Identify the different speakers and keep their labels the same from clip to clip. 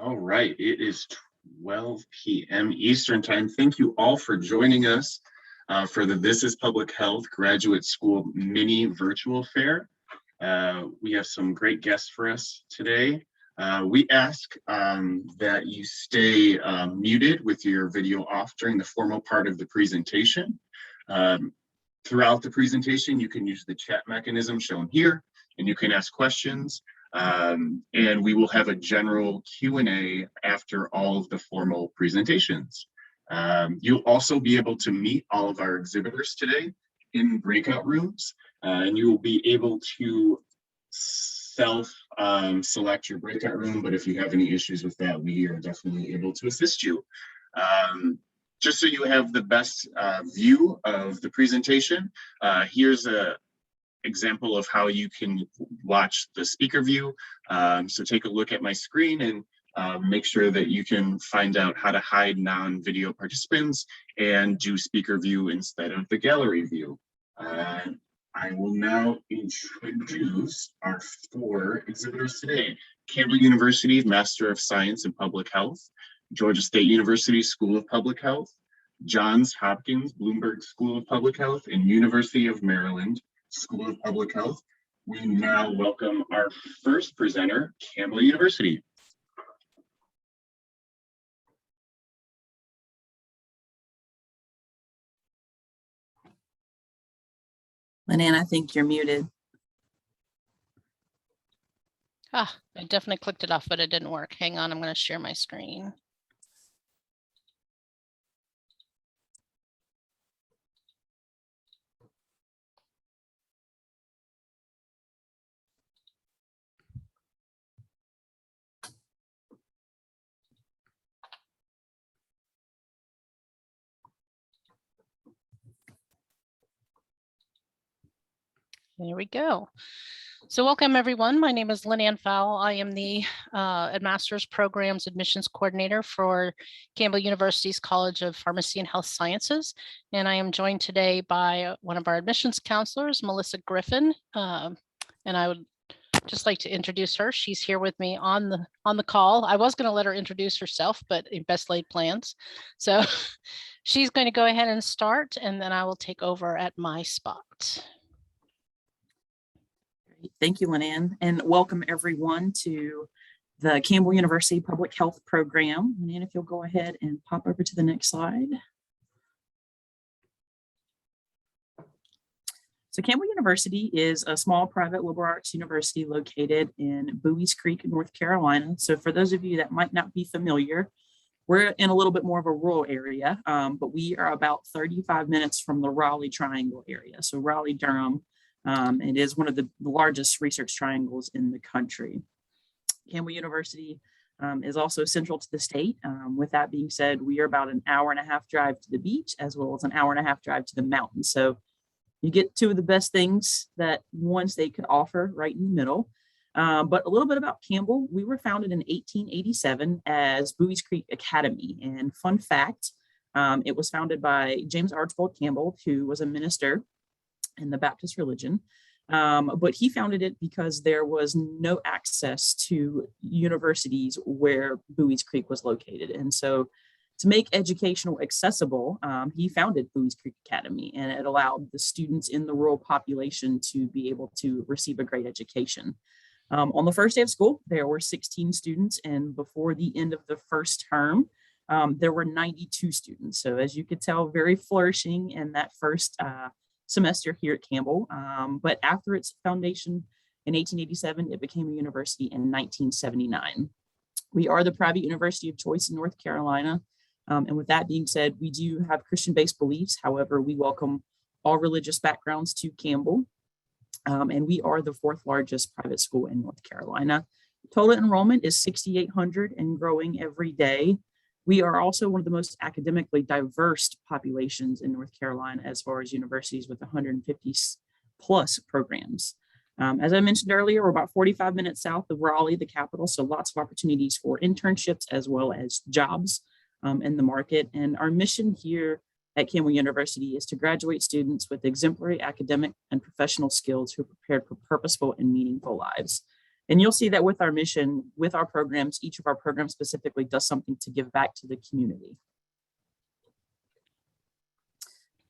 Speaker 1: All right, it is 12 p.m. Eastern Time. Thank you all for joining us for the This is Public Health Graduate School Mini Virtual Fair. We have some great guests for us today. We ask that you stay muted with your video off during the formal part of the presentation. Throughout the presentation, you can use the chat mechanism shown here, and you can ask questions. And we will have a general Q&A after all of the formal presentations. You'll also be able to meet all of our exhibitors today in breakout rooms, and you will be able to select your breakout room, but if you have any issues with that, we are definitely able to assist you. Just so you have the best view of the presentation, here's a example of how you can watch the speaker view. So take a look at my screen and make sure that you can find out how to hide non-video participants and do speaker view instead of the gallery view. I will now introduce our 4 exhibitors today. Campbell University Master of Science in Public Health, Georgia State University School of Public Health, Johns Hopkins Bloomberg School of Public Health, and University of Maryland School of Public Health. We now welcome our first presenter, Campbell University.
Speaker 2: Lynn, I think you're muted.
Speaker 3: I definitely clicked it off, but it didn't work. Hang on, I'm going to share my screen. There we go. So welcome everyone. My name is Lynn Fowle. I am the Master's Programs Admissions Coordinator for Campbell University's College of Pharmacy and Health Sciences. And I am joined today by one of our admissions counselors, Melissa Griffin. And I would just like to introduce her. She's here with me on the call. I was going to let her introduce herself, but in best laid plans. So she's going to go ahead and start, and then I will take over at my spot.
Speaker 2: Thank you, Lynn, and welcome everyone to the Campbell University Public Health Program. Lynn, if you'll go ahead and pop over to the next slide. So Campbell University is a small private liberal arts university located in Bowie's Creek, North Carolina. So for those of you that might not be familiar, we're in a little bit more of a rural area, but we are about 35 minutes from the Raleigh Triangle area. So Raleigh-Durham. It is one of the largest research triangles in the country. Campbell University is also central to the state. With that being said, we are about an hour-and-a-half drive to the beach, as well as an hour-and-a-half drive to the mountains. So you get 2 of the best things that one state could offer right in the middle. But a little bit about Campbell. We were founded in 1887 as Bowie's Creek Academy. And fun fact, it was founded by James Archibald Campbell, who was a minister in the Baptist religion, but he founded it because there was no access to universities where Bowie's Creek was located. And so to make educational accessible, he founded Bowie's Creek Academy, and it allowed the students in the rural population to be able to receive a great education. On the first day of school, there were 16 students, and before the end of the first term, there were 92 students. So as you could tell, very flourishing in that first semester here at Campbell, but after its foundation in 1887, it became a university in 1979. We are the private university of choice in North Carolina, and with that being said, we do have Christian-based beliefs. However, we welcome all religious backgrounds to Campbell, and we are the 4th largest private school in North Carolina. Total enrollment is 6,800 and growing every day. We are also one of the most academically diverse populations in North Carolina as far as universities with 150 plus programs. As I mentioned earlier, we're about 45 minutes south of Raleigh, the capital, so lots of opportunities for internships as well as jobs in the market. And our mission here at Campbell University is to graduate students with exemplary academic and professional skills who are prepared for purposeful and meaningful lives. And you'll see that with our mission, with our programs, each of our programs specifically does something to give back to the community.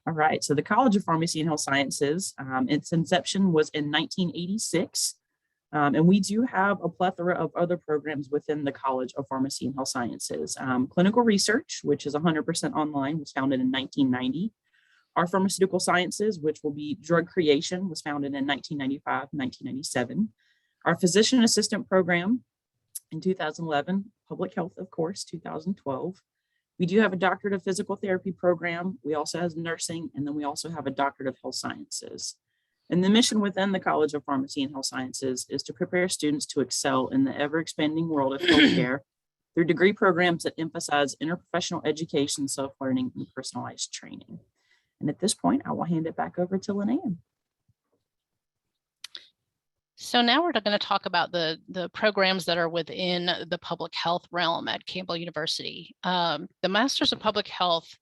Speaker 2: All right, so the College of Pharmacy and Health Sciences, its inception was in 1986. And we do have a plethora of other programs within the College of Pharmacy and Health Sciences. Clinical research, which is 100% online, was founded in 1990. Our pharmaceutical sciences, which will be drug creation, was founded in 1995, 1997. Our physician assistant program in 2011, public health, of course, 2012. We do have a doctorate of physical therapy program. We also have nursing, and then we also have a doctorate of health sciences. And the mission within the College of Pharmacy and Health Sciences is to prepare students to excel in the ever-expanding world of healthcare through degree programs that emphasize interprofessional education, self-learning, and personalized training. And at this point, I will hand it back over to Lynanne.
Speaker 3: So now we're going to talk about the programs that are within the public health realm at Campbell University. The Masters of Public Health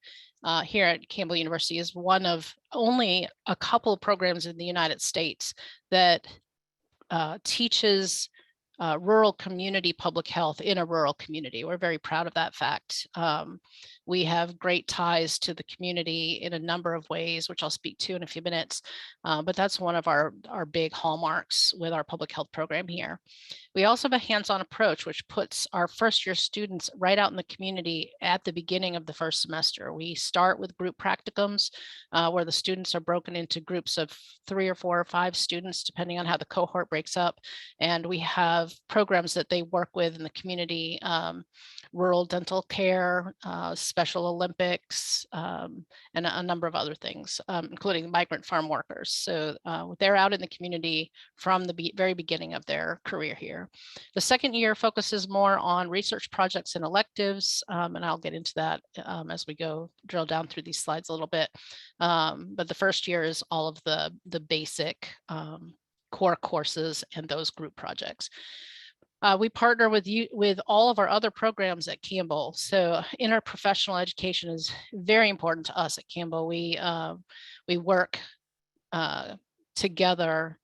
Speaker 3: here at Campbell University is one of only a couple of programs in the United States that teaches rural community public health in a rural community. We're very proud of that fact. We have great ties to the community in a number of ways, which I'll speak to in a few minutes, but that's one of our big hallmarks with our public health program here. We also have a hands-on approach, which puts our first-year students right out in the community at the beginning of the first semester. We start with group practicums, where the students are broken into groups of 3 or 4 or 5 students, depending on how the cohort breaks up, and we have programs that they work with in the community, rural dental care, Special Olympics, and a number of other things, including migrant farm workers. So they're out in the community from the very beginning of their career here. The second year focuses more on research projects and electives, and I'll get into that as we go drill down through these slides a little bit. But the first year is all of the basic core courses and those group projects. We partner with all of our other programs at Campbell. So interprofessional education is very important to us at Campbell. We work together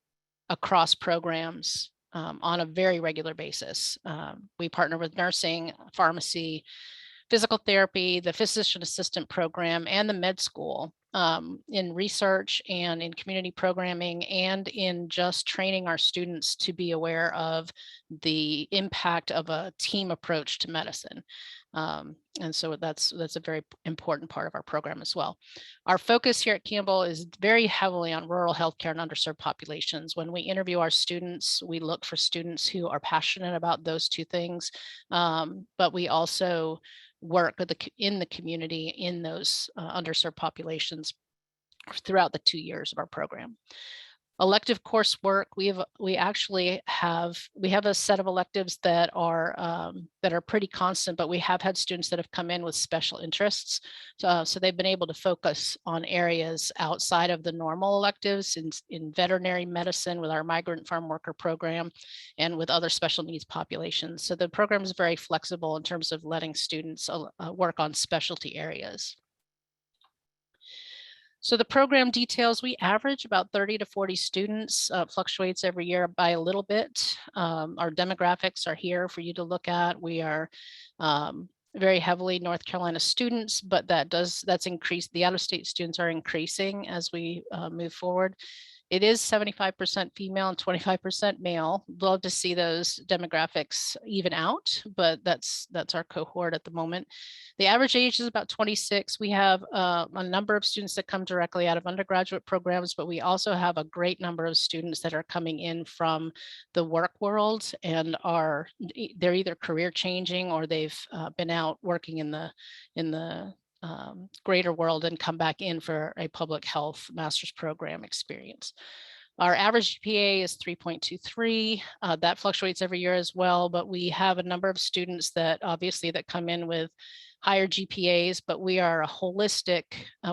Speaker 3: across programs on a very regular basis. We partner with nursing, pharmacy, physical therapy, the physician assistant program, and the med school in research and in community programming and in just training our students to be aware of the impact of a team approach to medicine. And so that's a very important part of our program as well. Our focus here at Campbell is very heavily on rural healthcare and underserved populations. When we interview our students, we look for students who are passionate about those two things, but we also work in the community in those underserved populations throughout the 2 years of our program. Elective coursework, we actually have a set of electives that are pretty constant, but we have had students that have come in with special interests. So they've been able to focus on areas outside of the normal electives in veterinary medicine with our migrant farm worker program and with other special needs populations. So the program is very flexible in terms of letting students work on specialty areas. So the program details, we average about 30 to 40 students, fluctuates every year by a little bit. Our demographics are here for you to look at. We are very heavily North Carolina students, but that's increased. The out-of-state students are increasing as we move forward. It is 75% female and 25% male. Love to see those demographics even out, but that's our cohort at the moment. The average age is about 26. We have a number of students that come directly out of undergraduate programs, but we also have a great number of students that are coming in from the work world and they're either career changing or they've been out working in the greater world and come back in for a public health master's program experience. Our average GPA is 3.23. That fluctuates every year as well, but we have a number of students that come in with higher GPAs, but we are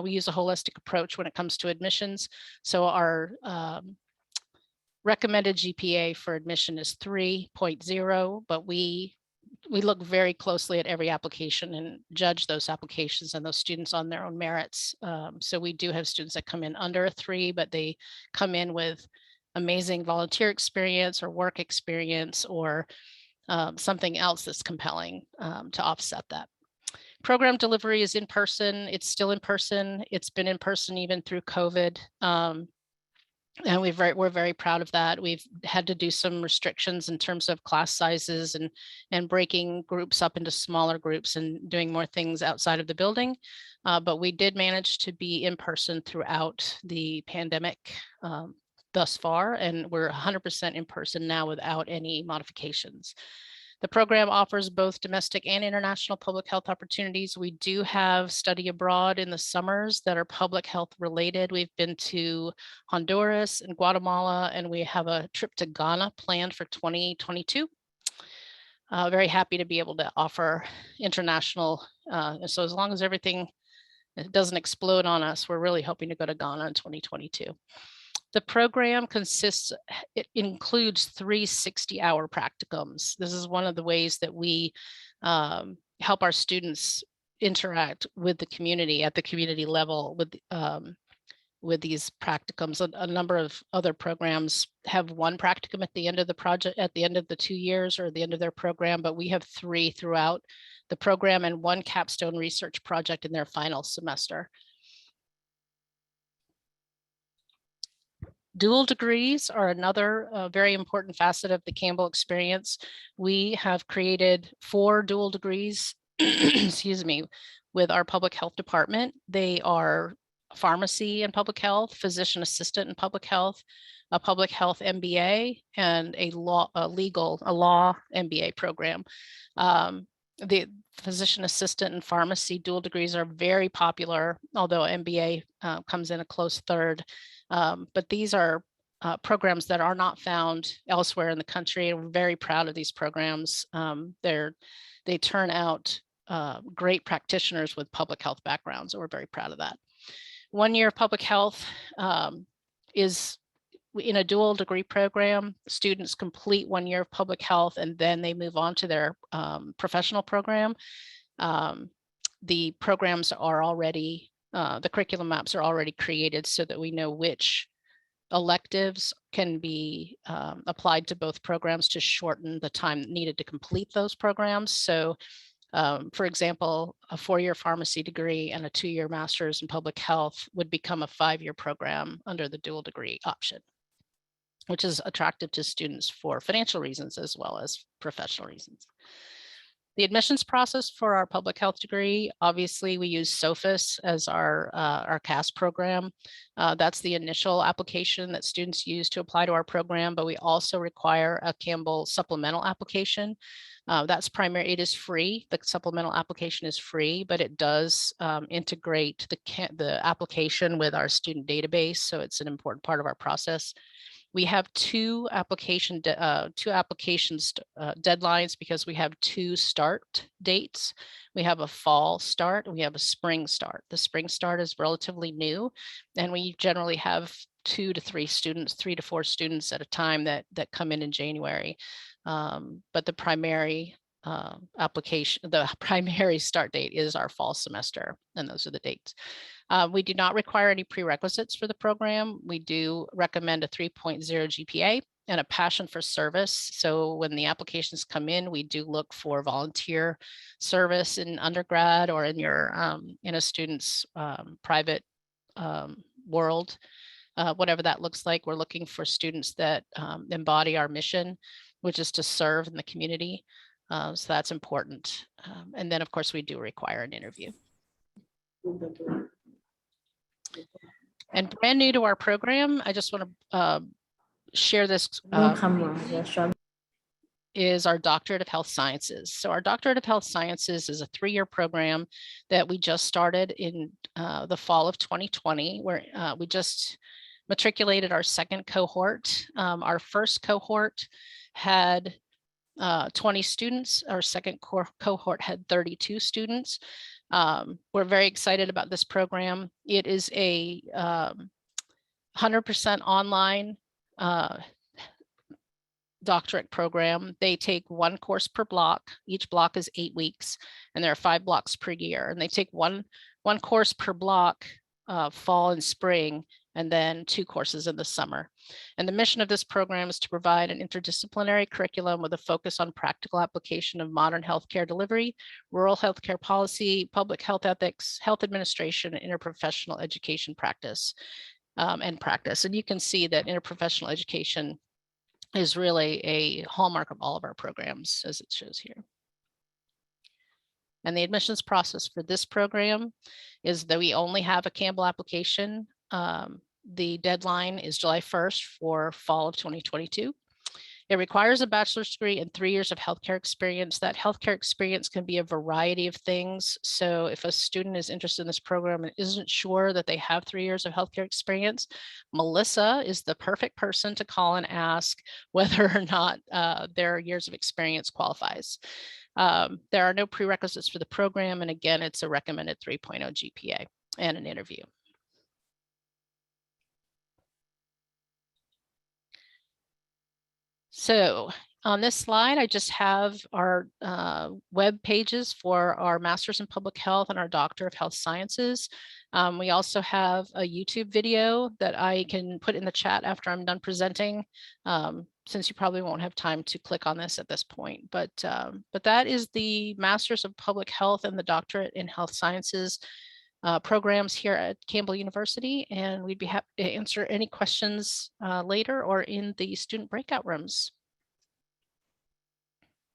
Speaker 3: we use a holistic approach when it comes to admissions. So our recommended GPA for admission is 3.0, but we look very closely at every application and judge those applications and those students on their own merits. So we do have students that come in under a 3, but they come in with amazing volunteer experience or work experience or something else that's compelling to offset that. Program delivery is in person. It's still in person. It's been in person even through COVID. And we're very proud of that. We've had to do some restrictions in terms of class sizes and breaking groups up into smaller groups and doing more things outside of the building. But we did manage to be in person throughout the pandemic thus far, and we're 100% in person now without any modifications. The program offers both domestic and international public health opportunities. We do have study abroad in the summers that are public health related. We've been to Honduras and Guatemala, and we have a trip to Ghana planned for 2022. Very happy to be able to offer international. So as long as everything doesn't explode on us, we're really hoping to go to Ghana in 2022. The program includes 3 60-hour practicums. This is one of the ways that we help our students interact with the community at the community level with these practicums. A number of other programs have 1 practicum at the end of the project, at the end of the 2 years or the end of their program, but we have 3 throughout the program and 1 capstone research project in their final semester. Dual degrees are another very important facet of the Campbell experience. We have created 4 dual degrees, excuse me, with our public health department. They are pharmacy and public health, physician assistant in public health, a public health MBA, and a law MBA program. The physician assistant and pharmacy dual degrees are very popular, although MBA comes in a close third. But these are programs that are not found elsewhere in the country. And we're very proud of these programs. They turn out great practitioners with public health backgrounds, and we're very proud of that. 1 year of public health is in a dual degree program. Students complete 1 year of public health and then they move on to their professional program. The programs are already, the curriculum maps are already created so that we know which electives can be applied to both programs to shorten the time needed to complete those programs. So for example, a 4-year pharmacy degree and a 2-year master's in public health would become a 5-year program under the dual degree option, which is attractive to students for financial reasons as well as professional reasons. The admissions process for our public health degree, obviously we use SOPHAS as our CAS program. That's the initial application that students use to apply to our program, but we also require a Campbell supplemental application. That's primary, it is free. The supplemental application is free, but it does integrate the application with our student database. So it's an important part of our process. We have 2 applications deadlines because we have 2 start dates. We have a fall start and we have a spring start. The spring start is relatively new, and we generally have 2 to 3 students, 3 to 4 students at a time that come in January. But the primary the primary start date is our fall semester, and those are the dates. We do not require any prerequisites for the program. We do recommend a 3.0 GPA and a passion for service. So when the applications come in, we do look for volunteer service in undergrad or in your in a student's private world, whatever that looks like. We're looking for students that embody our mission, which is to serve in the community. So that's important. And then of course we do require an interview. And brand new to our program, I just want to share this is our Doctorate of Health Sciences. So our Doctorate of Health Sciences is a 3-year program that we just started in the fall of 2020, where we just matriculated our 2nd cohort. Our first cohort had 20 students. Our 2nd cohort had 32 students. We're very excited about this program. It is a 100% online doctorate program. They take 1 course per block. Each block is 8 weeks, and there are 5 blocks per year. And they take one course per block, fall and spring, and then 2 courses in the summer. And the mission of this program is to provide an interdisciplinary curriculum with a focus on practical application of modern healthcare delivery, rural healthcare policy, public health ethics, health administration, and interprofessional education practice and practice. And you can see that interprofessional education is really a hallmark of all of our programs, as it shows here. And the admissions process for this program is that we only have a Campbell application. The deadline is July 1st for fall of 2022. It requires a bachelor's degree and 3 years of healthcare experience. That healthcare experience can be a variety of things. So if a student is interested in this program and isn't sure that they have 3 years of healthcare experience, Melissa is the perfect person to call and ask whether or not their years of experience qualifies. There are no prerequisites for the program. And again, it's a recommended 3.0 GPA and an interview. So on this slide, I just have our web pages for our Master's in Public Health and our Doctor of Health Sciences. We also have a YouTube video that I can put in the chat after I'm done presenting, since you probably won't have time to click on this at this point. But that is the Master's of Public Health and the Doctorate in Health Sciences programs here at Campbell University, and we'd be happy to answer any questions later or in the student breakout rooms.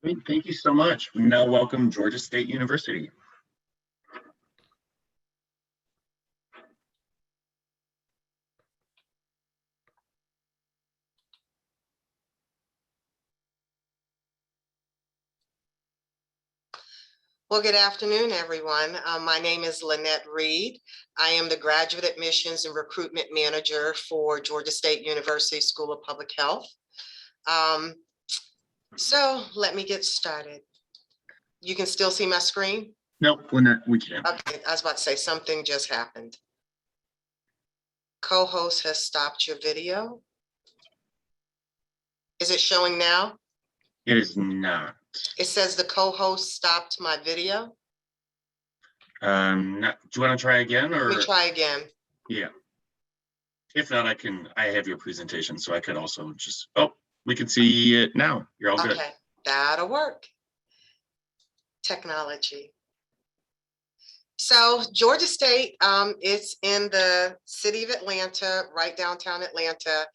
Speaker 1: Great, thank you so much. We now welcome Georgia State University.
Speaker 4: Well, good afternoon, everyone. My name is Lynette Reed. I am the Graduate Admissions and Recruitment Manager for Georgia State University School of Public Health. So let me get started. You can still see my screen?
Speaker 1: Nope, Lynette, we can't.
Speaker 4: Okay, I was about to say something just happened. Co-host has stopped your video. Is it showing now?
Speaker 1: It is not.
Speaker 4: It says the co-host stopped my video.
Speaker 1: Do you want to try again, or?
Speaker 4: Let me try again.
Speaker 1: Yeah. If not, I have your presentation, so I could also just, oh, we can see it now. You're all good.
Speaker 4: Okay, that'll work. Technology. So Georgia State, it's in the city of Atlanta, right downtown Atlanta,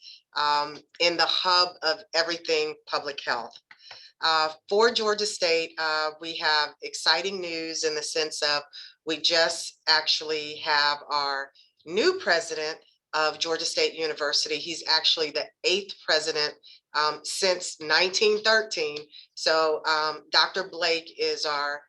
Speaker 4: in the hub of everything public health. For Georgia State, we have exciting news in the sense of we just actually have our new president of Georgia State University. He's actually the 8th president since 1913. So Dr. Blake is our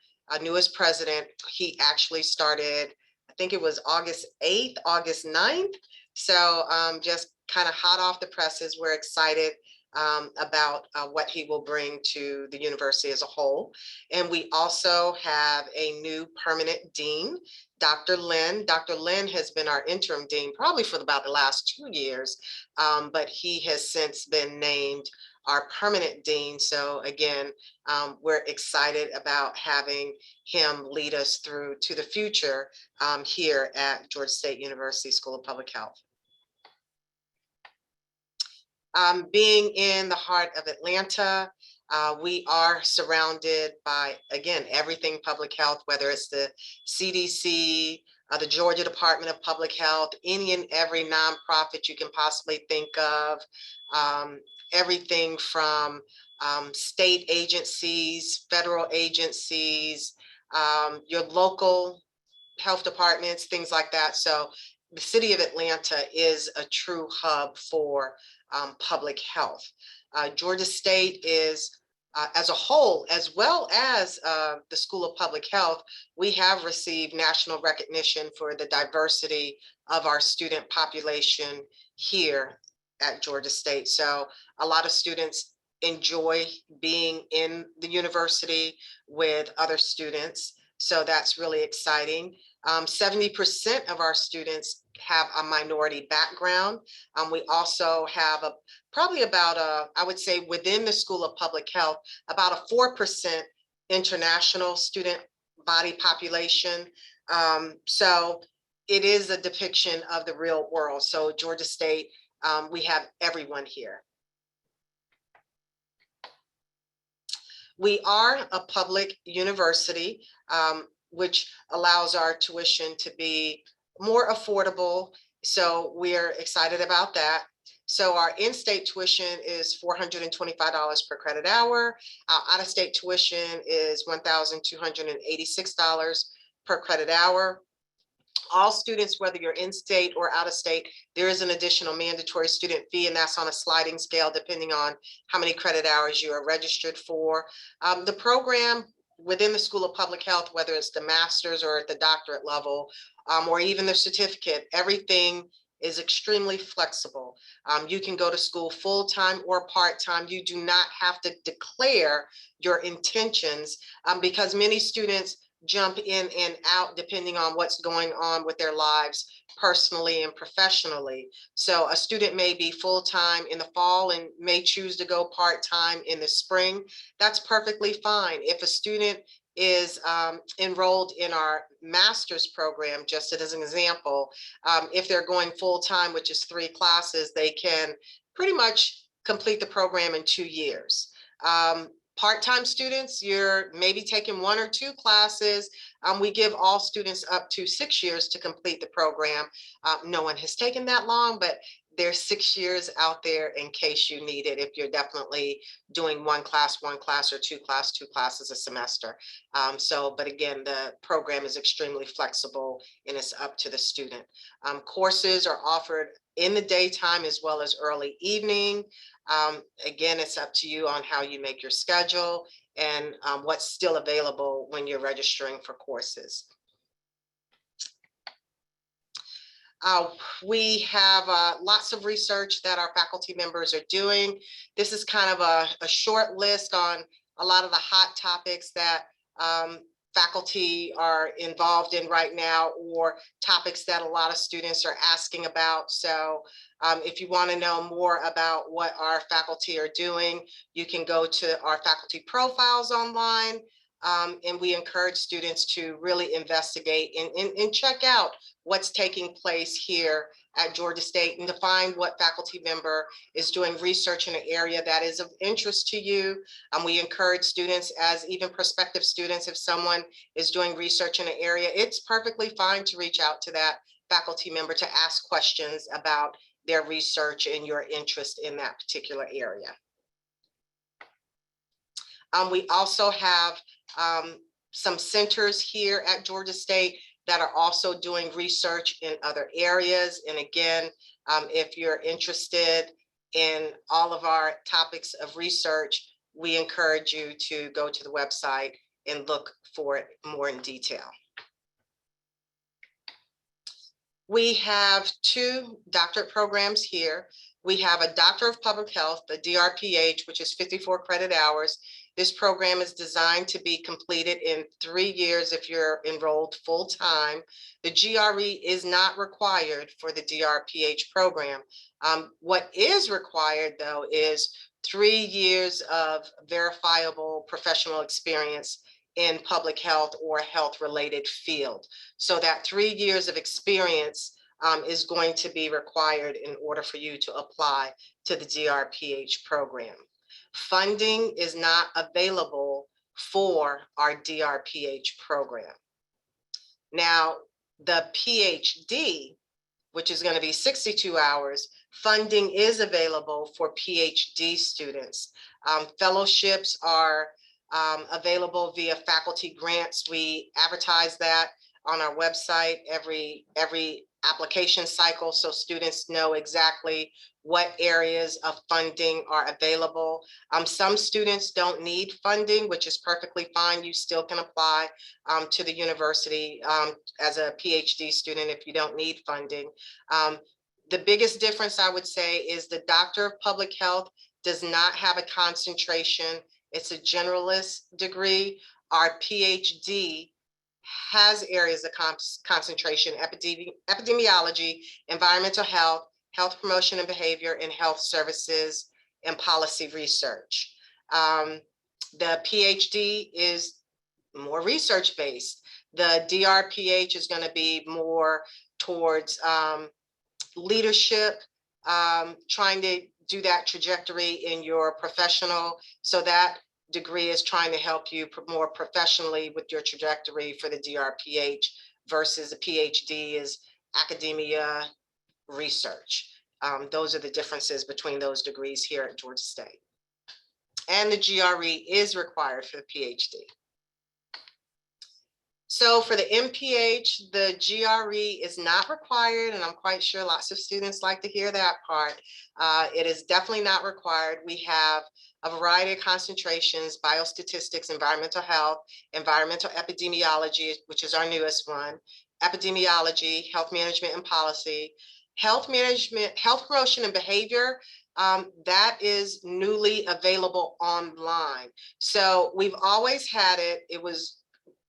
Speaker 4: newest president. He actually started, I think it was August 8th, August 9th. So just kind of hot off the presses, we're excited about what he will bring to the university as a whole. And we also have a new permanent dean, Dr. Lynn. Dr. Lynn has been our interim dean probably for about the last 2 years, but he has since been named our permanent dean. So again, we're excited about having him lead us through to the future here at Georgia State University School of Public Health. Being in the heart of Atlanta, we are surrounded by, again, everything public health, whether it's the CDC, the Georgia Department of Public Health, any and every nonprofit you can possibly think of, everything from state agencies, federal agencies, your local health departments, things like that. So the city of Atlanta is a true hub for public health. Georgia State is, as a whole, as well as the School of Public Health, we have received national recognition for the diversity of our student population here at Georgia State. So a lot of students enjoy being in the university with other students. So that's really exciting. 70% of our students have a minority background. We also have probably about I would say within the School of Public Health, about a 4% international student body population. So it is a depiction of the real world. So Georgia State, we have everyone here. We are a public university, which allows our tuition to be more affordable. So we're excited about that. So our in-state tuition is $425 per credit hour. Our out-of-state tuition is $1,286 per credit hour. All students, whether you're in state or out of state, there is an additional mandatory student fee, and that's on a sliding scale depending on how many credit hours you are registered for. The program within the School of Public Health, whether it's the master's or at the doctorate level, or even the certificate, everything is extremely flexible. You can go to school full-time or part-time. You do not have to declare your intentions, because many students jump in and out depending on what's going on with their lives personally and professionally. So a student may be full-time in the fall and may choose to go part-time in the spring. That's perfectly fine. If a student is enrolled in our master's program, just as an example, if they're going full-time, which is 3 classes, they can pretty much complete the program in 2 years. Part-time students, you're maybe taking 1 or 2 classes. We give all students up to 6 years to complete the program. No one has taken that long, but there's 6 years out there in case you need it, if you're definitely doing 1 class, or 2 classes a semester. But again, the program is extremely flexible and it's up to the student. Courses are offered in the daytime as well as early evening. Again, it's up to you on how you make your schedule and what's still available when you're registering for courses. We have lots of research that our faculty members are doing. This is kind of a short list on a lot of the hot topics that faculty are involved in right now, or topics that a lot of students are asking about. So if you want to know more about what our faculty are doing, you can go to our faculty profiles online. And we encourage students to really investigate and check out what's taking place here at Georgia State, and to find what faculty member is doing research in an area that is of interest to you. We encourage students, as even prospective students, if someone is doing research in an area, it's perfectly fine to reach out to that faculty member to ask questions about their research and your interest in that particular area. We also have some centers here at Georgia State that are also doing research in other areas. And again, if you're interested in all of our topics of research, we encourage you to go to the website and look for it more in detail. We have 2 doctorate programs here. We have a Doctor of Public Health, the DRPH, which is 54 credit hours. This program is designed to be completed in 3 years if you're enrolled full-time. The GRE is not required for the DRPH program. What is required, though, is 3 years of verifiable professional experience in public health or health-related field. So that 3 years of experience is going to be required in order for you to apply to the DRPH program. Funding is not available for our DRPH program. Now, the PhD, which is going to be 62 hours, funding is available for PhD students. Fellowships are available via faculty grants. We advertise that on our website every application cycle, so students know exactly what areas of funding are available. Some students don't need funding, which is perfectly fine. You still can apply to the university as a PhD student if you don't need funding. The biggest difference, I would say, is the Doctor of Public Health does not have a concentration. It's a generalist degree. Our PhD has areas of concentration: epidemiology, environmental health, health promotion and behavior, and health services and policy research. The PhD is more research-based. The DRPH is going to be more towards leadership, trying to do that trajectory in your professional. So that degree is trying to help you more professionally with your trajectory for the DRPH versus a PhD is academia research. Those are the differences between those degrees here at Georgia State. And the GRE is required for the PhD. So for the MPH, the GRE is not required, and I'm quite sure lots of students like to hear that part. It is definitely not required. We have a variety of concentrations: biostatistics, environmental health, environmental epidemiology, which is our newest one, epidemiology, health management and policy, health management, health promotion and behavior. That is newly available online. So we've always had it. It was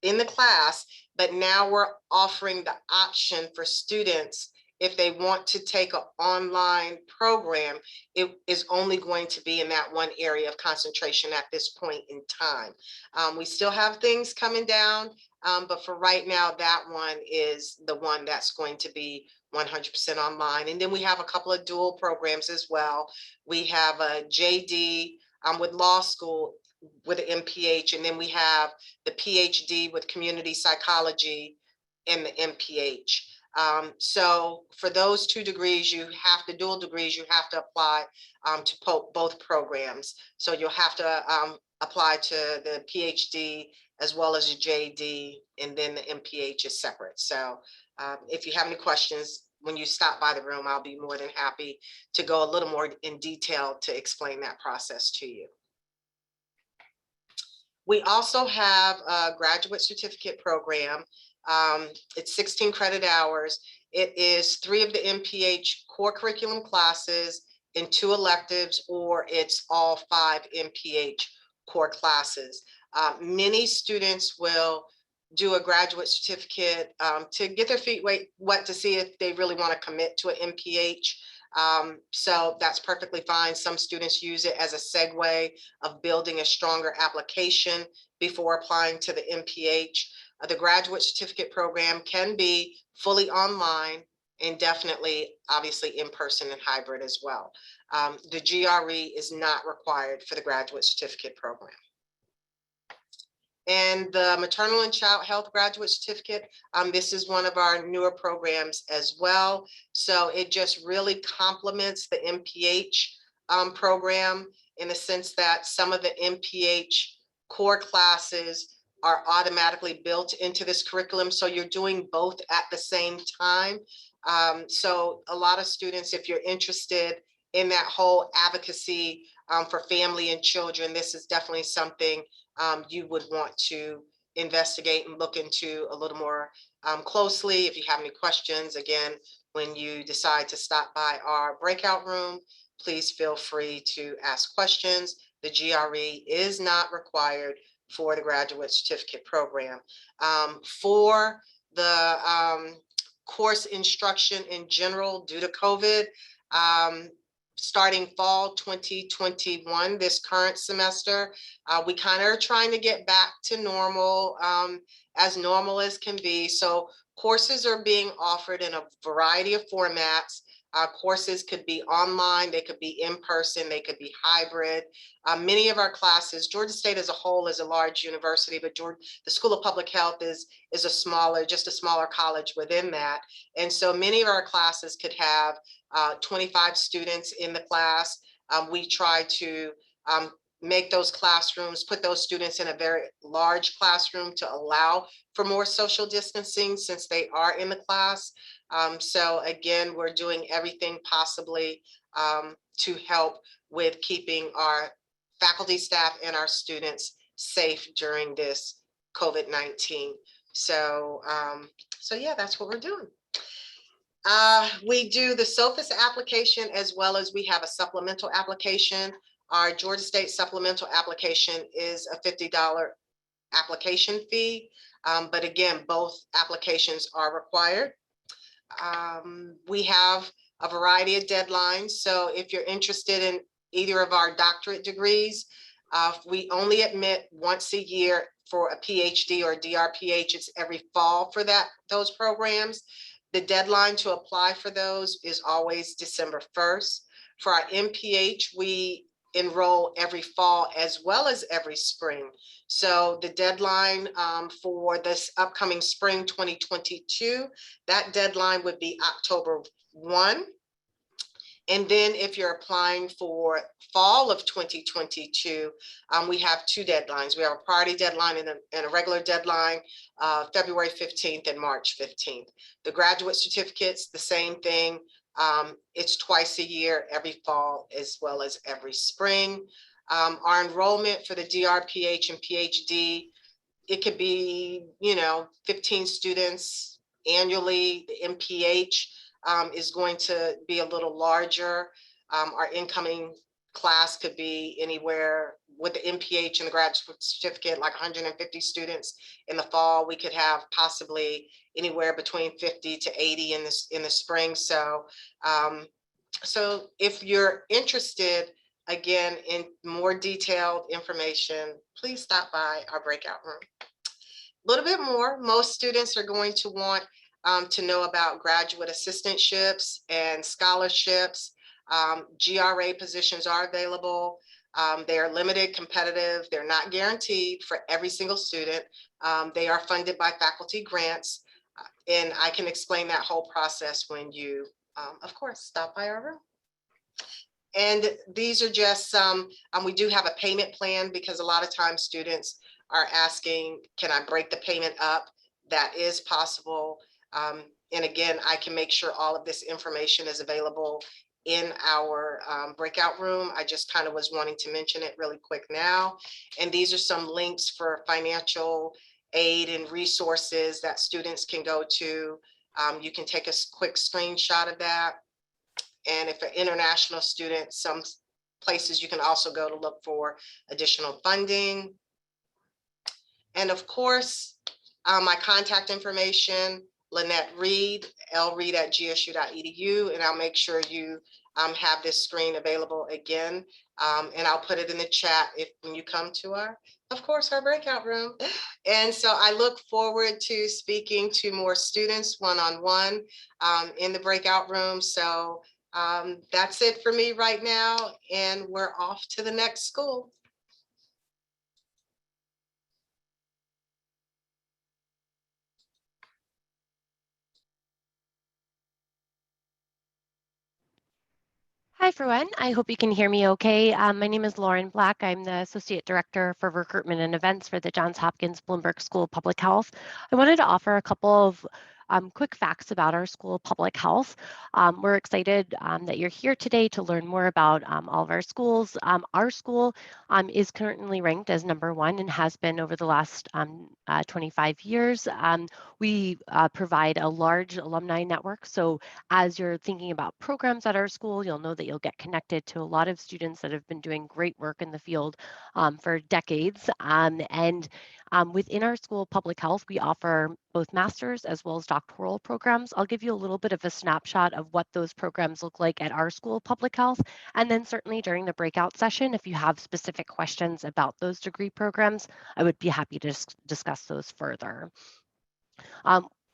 Speaker 4: in the class, but now we're offering the option for students, if they want to take an online program, it is only going to be in that one area of concentration at this point in time. We still have things coming down, but for right now, that one is the one that's going to be 100% online. And then we have a couple of dual programs as well. We have a JD with law school with an MPH, and then we have the PhD with community psychology in the MPH. So for those two degrees, you have the dual degrees, you have to apply to both programs. So you'll have to apply to the PhD as well as your JD, and then the MPH is separate. So if you have any questions, when you stop by the room, I'll be more than happy to go a little more in detail to explain that process to you. We also have a graduate certificate program. It's 16 credit hours. It is 3 of the MPH core curriculum classes and 2 electives, or it's all 5 MPH core classes. Many students will do a graduate certificate to get their feet wet to see if they really want to commit to an MPH. So that's perfectly fine. Some students use it as a segue of building a stronger application before applying to the MPH. The graduate certificate program can be fully online and definitely, obviously, in person and hybrid as well. The GRE is not required for the graduate certificate program. And the maternal and child health graduate certificate, this is one of our newer programs as well. So it just really complements the MPH program in the sense that some of the MPH core classes are automatically built into this curriculum. So you're doing both at the same time. So a lot of students, if you're interested in that whole advocacy for family and children, this is definitely something you would want to investigate and look into a little more closely. If you have any questions, again, when you decide to stop by our breakout room, please feel free to ask questions. The GRE is not required for the graduate certificate program. For the course instruction in general, due to COVID, starting fall 2021, this current semester, we kind of are trying to get back to normal as can be. So courses are being offered in a variety of formats. Courses could be online, they could be in person, they could be hybrid. Many of our classes, Georgia State as a whole is a large university, but the School of Public Health is a smaller college within that. And so many of our classes could have 25 students in the class. We try to make those classrooms, put those students in a very large classroom to allow for more social distancing since they are in the class. So again, we're doing everything possibly to help with keeping our faculty, staff, and our students safe during this COVID-19. So, so yeah, that's what we're doing. We do the SOPHAS application as well as we have a supplemental application. Our Georgia State supplemental application is a $50 application fee. But again, both applications are required. We have a variety of deadlines. So if you're interested in either of our doctorate degrees, we only admit once a year for a PhD or DRPH. It's every fall for those programs. The deadline to apply for those is always December 1st. For our MPH, we enroll every fall as well as every spring. So the deadline for this upcoming spring 2022, that deadline would be October 1. And then if you're applying for fall of 2022, we have two deadlines. We have a priority deadline and a regular deadline, February 15th and March 15th. The graduate certificates, the same thing. It's twice a year, every fall as well as every spring. Our enrollment for the DRPH and PhD, it could be, 15 students annually. The MPH is going to be a little larger. Our incoming class could be anywhere with the MPH and the graduate certificate, like 150 students. In the fall, we could have possibly anywhere between 50 to 80 in the spring. So, so if you're interested, again, in more detailed information, please stop by our breakout room. A little bit more, most students are going to want to know about graduate assistantships and scholarships. GRA positions are available. They are limited, competitive. They're not guaranteed for every single student. They are funded by faculty grants. And I can explain that whole process when you, of course, stop by our room. And these are just some, we do have a payment plan because a lot of times students are asking, can I break the payment up? That is possible. And again, I can make sure all of this information is available in our breakout room. I just kind of was wanting to mention it really quick now. And these are some links for financial aid and resources that students can go to. You can take a quick screenshot of that. And if an international student, some places you can also go to look for additional funding. And of course, my contact information, Lynette Reed, lreed@gsu.edu, and I'll make sure you have this screen available again. And I'll put it in the chat when you come to our breakout room. And so I look forward to speaking to more students one-on-one in the breakout room. So that's it for me right now, and we're off to the next school.
Speaker 5: Hi, everyone. I hope you can hear me okay. My name is Lauren Black. I'm the Associate Director for Recruitment and Events for the Johns Hopkins Bloomberg School of Public Health. I wanted to offer a couple of quick facts about our School of Public Health. We're excited that you're here today to learn more about all of our schools. Our school is currently ranked as #1 and has been over the last 25 years. We provide a large alumni network. So as you're thinking about programs at our school, you'll know that you'll get connected to a lot of students that have been doing great work in the field for decades. Within our School of Public Health, we offer both master's as well as doctoral programs. I'll give you a little bit of a snapshot of what those programs look like at our School of Public Health. And then certainly during the breakout session, if you have specific questions about those degree programs, I would be happy to discuss those further.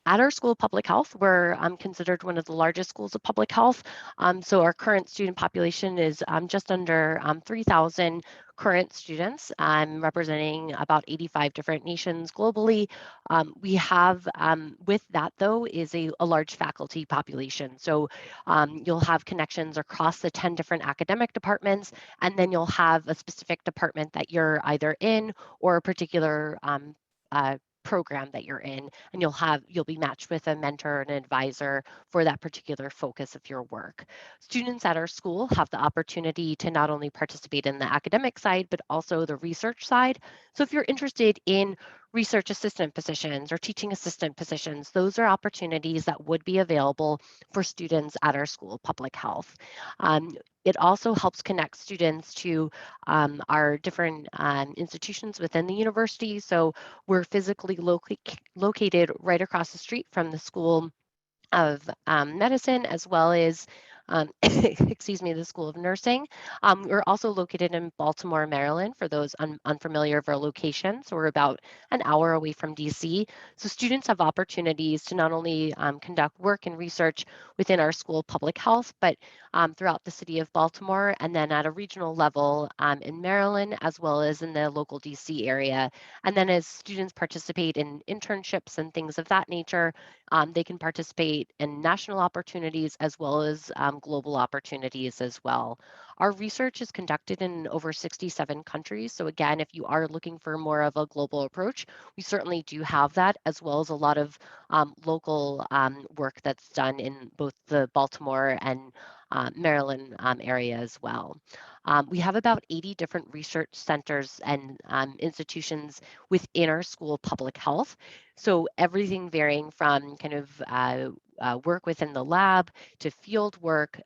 Speaker 5: At our School of Public Health, we're considered one of the largest schools of public health. So our current student population is just under 3,000 current students, representing about 85 different nations globally. We have, with that though, is a large faculty population. So you'll have connections across the 10 different academic departments, and then you'll have a specific department that you're either in or a particular program that you're in, and you'll be matched with a mentor and an advisor for that particular focus of your work. Students at our school have the opportunity to not only participate in the academic side, but also the research side. So if you're interested in research assistant positions or teaching assistant positions, those are opportunities that would be available for students at our School of Public Health. It also helps connect students to our different institutions within the university. So we're physically located right across the street from the School of Medicine, as well as excuse me, the School of Nursing. We're also located in Baltimore, Maryland, for those unfamiliar of our location. So we're about an hour away from DC. So students have opportunities to not only conduct work and research within our School of Public Health, but throughout the city of Baltimore, and then at a regional level in Maryland, as well as in the local DC area. And then as students participate in internships and things of that nature, they can participate in national opportunities as well as global opportunities as well. Our research is conducted in over 67 countries. So again, if you are looking for more of a global approach, we certainly do have that, as well as a lot of local work that's done in both the Baltimore and Maryland area as well. We have about 80 different research centers and institutions within our School of Public Health. So everything varying from kind of work within the lab to field work,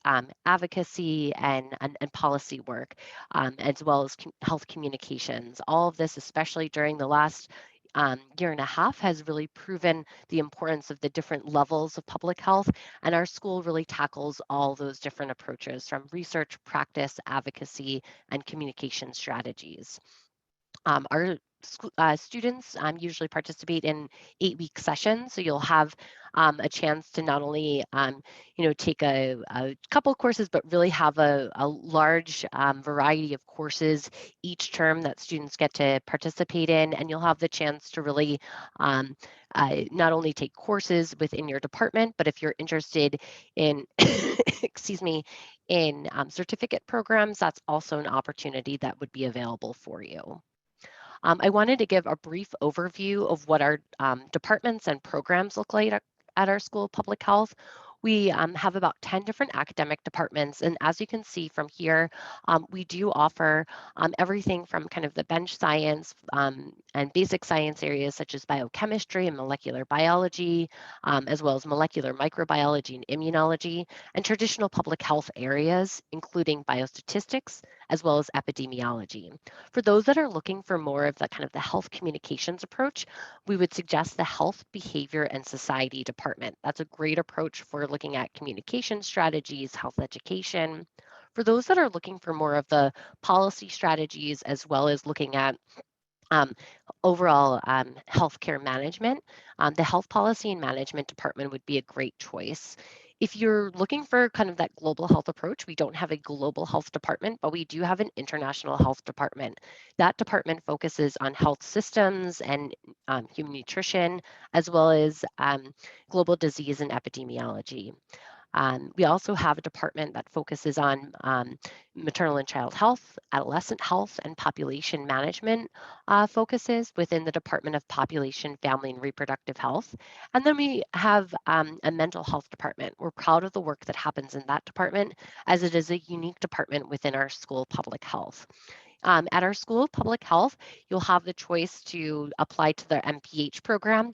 Speaker 5: advocacy, and policy work, as well as health communications. All of this, especially during the last year and a half, has really proven the importance of the different levels of public health, and our school really tackles all those different approaches from research, practice, advocacy, and communication strategies. Our students usually participate in 8-week sessions, so you'll have a chance to not only take a couple courses, but really have a large variety of courses each term that students get to participate in, and you'll have the chance to really not only take courses within your department, but if you're interested in excuse me, in certificate programs, that's also an opportunity that would be available for you. I wanted to give a brief overview of what our departments and programs look like at our School of Public Health. We have about 10 different academic departments, and as you can see from here, we do offer everything from kind of the bench science and basic science areas such as biochemistry and molecular biology, as well as molecular microbiology and immunology, and traditional public health areas, including biostatistics, as well as epidemiology. For those that are looking for more of the kind of the health communications approach, we would suggest the Health, Behavior, and Society department. That's a great approach for looking at communication strategies, health education. For those that are looking for more of the policy strategies, as well as looking at overall healthcare management, the Health Policy and Management Department would be a great choice. If you're looking for kind of that global health approach, we don't have a global health department, but we do have an international health department. That department focuses on health systems and human nutrition, as well as global disease and epidemiology. We also have a department that focuses on maternal and child health, adolescent health, and population management focuses within the Department of Population, Family, and Reproductive Health. And then we have a mental health department. We're proud of the work that happens in that department, as it is a unique department within our School of Public Health. At our School of Public Health, you'll have the choice to apply to the MPH program,